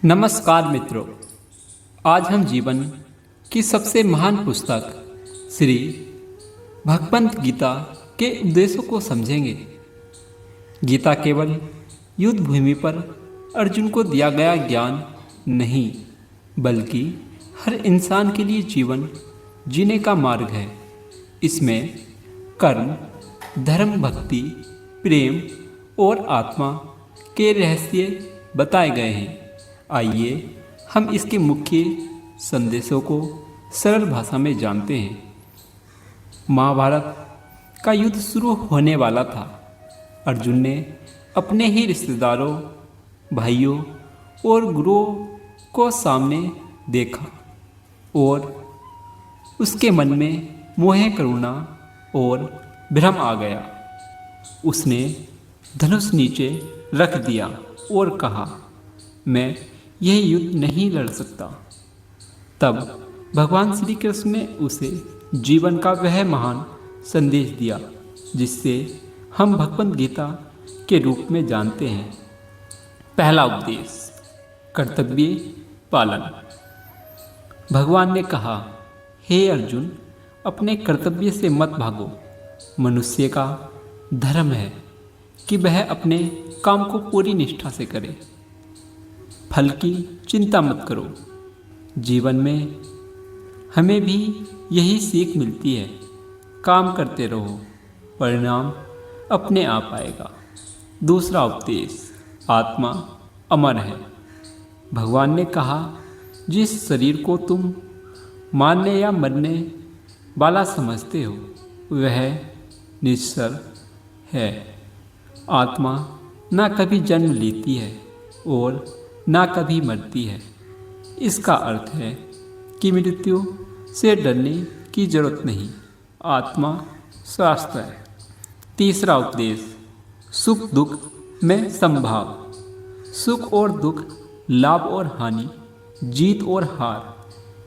नमस्कार मित्रों। आज हम जीवन की सबसे महान पुस्तक श्री भगवत गीता के उपदेशों को समझेंगे। गीता केवल युद्ध भूमि पर अर्जुन को दिया गया ज्ञान नहीं, बल्कि हर इंसान के लिए जीवन जीने का मार्ग है। इसमें कर्म, धर्म, भक्ति, प्रेम और आत्मा के रहस्य बताए गए हैं। आइए हम इसके मुख्य संदेशों को सरल भाषा में जानते हैं। महाभारत का युद्ध शुरू होने वाला था। अर्जुन ने अपने ही रिश्तेदारों, भाइयों और गुरुओं को सामने देखा और उसके मन में मोह, करुणा और भ्रम आ गया। उसने धनुष नीचे रख दिया और कहा, मैं यह युद्ध नहीं लड़ सकता। तब भगवान श्री कृष्ण ने उसे जीवन का वह महान संदेश दिया जिससे हम भगवत गीता के रूप में जानते हैं। पहला उपदेश, कर्तव्य पालन। भगवान ने कहा, हे अर्जुन, अपने कर्तव्य से मत भागो। मनुष्य का धर्म है कि वह अपने काम को पूरी निष्ठा से करे। फल की चिंता मत करो। जीवन में हमें भी यही सीख मिलती है। काम करते रहो, परिणाम अपने आप आएगा। दूसरा उपदेश, आत्मा अमर है। भगवान ने कहा, जिस शरीर को तुम मारने या मरने वाला समझते हो वह निश्चल है। आत्मा ना कभी जन्म लेती है और ना कभी मरती है। इसका अर्थ है कि मृत्यु से डरने की जरूरत नहीं। आत्मा स्वास्थ्य है। तीसरा उपदेश, सुख दुख में समभाव। सुख और दुख, लाभ और हानि, जीत और हार,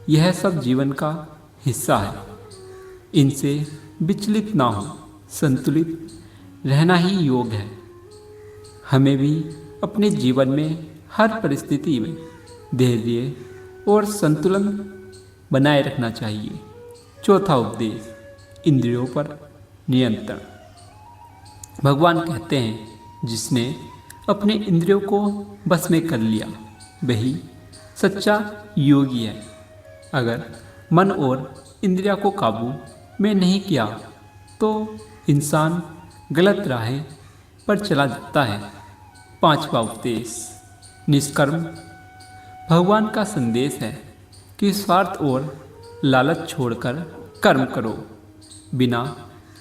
यह सब जीवन का हिस्सा है। इनसे विचलित ना हो, संतुलित रहना ही योग है। हमें भी अपने जीवन में हर परिस्थिति में धैर्य और संतुलन बनाए रखना चाहिए। चौथा उपदेश, इंद्रियों पर नियंत्रण। भगवान कहते हैं, जिसने अपने इंद्रियों को बस में कर लिया वही सच्चा योगी है। अगर मन और इंद्रिया को काबू में नहीं किया तो इंसान गलत राह पर चला जाता है। पांचवा उपदेश, निष्कर्म। भगवान का संदेश है कि स्वार्थ और लालच छोड़कर कर्म करो। बिना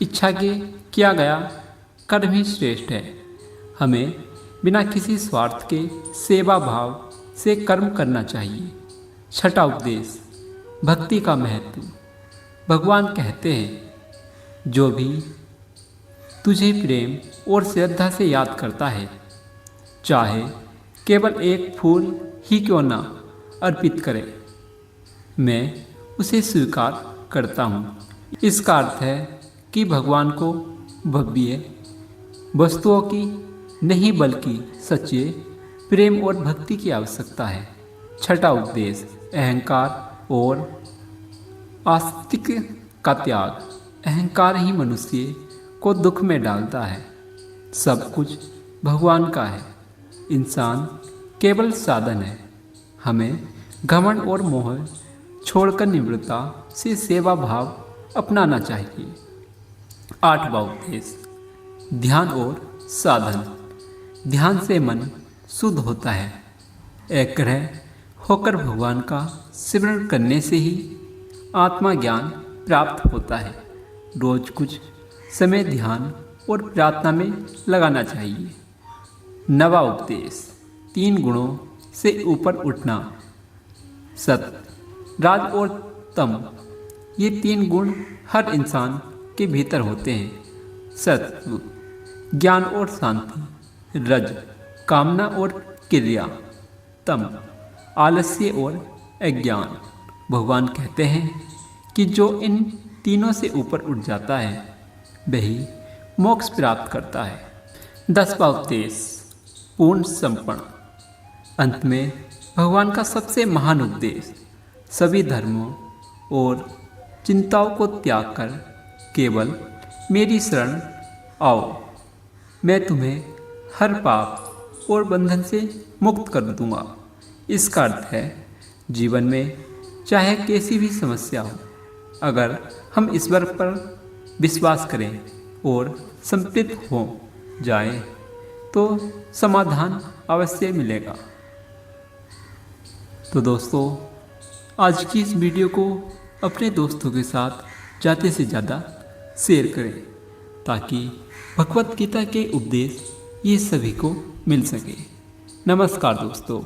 इच्छा के किया गया कर्म ही श्रेष्ठ है। हमें बिना किसी स्वार्थ के सेवा भाव से कर्म करना चाहिए। छठा उपदेश, भक्ति का महत्व। भगवान कहते हैं, जो भी तुझे प्रेम और श्रद्धा से याद करता है, चाहे केवल एक फूल ही क्यों ना अर्पित करे, मैं उसे स्वीकार करता हूँ। इसका अर्थ है कि भगवान को भव्य वस्तुओं की नहीं बल्कि सच्चे प्रेम और भक्ति की आवश्यकता है। छठा उपदेश, अहंकार और आस्तिक का त्याग। अहंकार ही मनुष्य को दुख में डालता है। सब कुछ भगवान का है, इंसान केवल साधन है। हमें घमंड और मोह छोड़कर निम्रता से सेवा भाव अपनाना चाहिए। आठवां उपदेश, ध्यान और साधन। ध्यान से मन शुद्ध होता है। एकाग्र होकर भगवान का स्मरण करने से ही आत्मा ज्ञान प्राप्त होता है। रोज कुछ समय ध्यान और प्रार्थना में लगाना चाहिए। नवा उपदेश, 3 गुणों से ऊपर उठना। सत्य, राज और तम, ये 3 गुण हर इंसान के भीतर होते हैं। सत्व, ज्ञान और शांति। रज, कामना और क्रिया। तम, आलस्य और अज्ञान। भगवान कहते हैं कि जो इन तीनों से ऊपर उठ जाता है वही मोक्ष प्राप्त करता है। 10वां उपदेश, पूर्ण समर्पण। अंत में भगवान का सबसे महान उपदेश, सभी धर्मों और चिंताओं को त्याग कर केवल मेरी शरण आओ, मैं तुम्हें हर पाप और बंधन से मुक्त कर दूंगा। इसका अर्थ है जीवन में चाहे कैसी भी समस्या हो, अगर हम ईश्वर पर विश्वास करें और समर्पित हो जाएं, तो समाधान अवश्य मिलेगा। तो दोस्तों, आज की इस वीडियो को अपने दोस्तों के साथ ज़्यादा से ज़्यादा शेयर करें, ताकि भगवत गीता के उपदेश ये सभी को मिल सके। नमस्कार दोस्तों।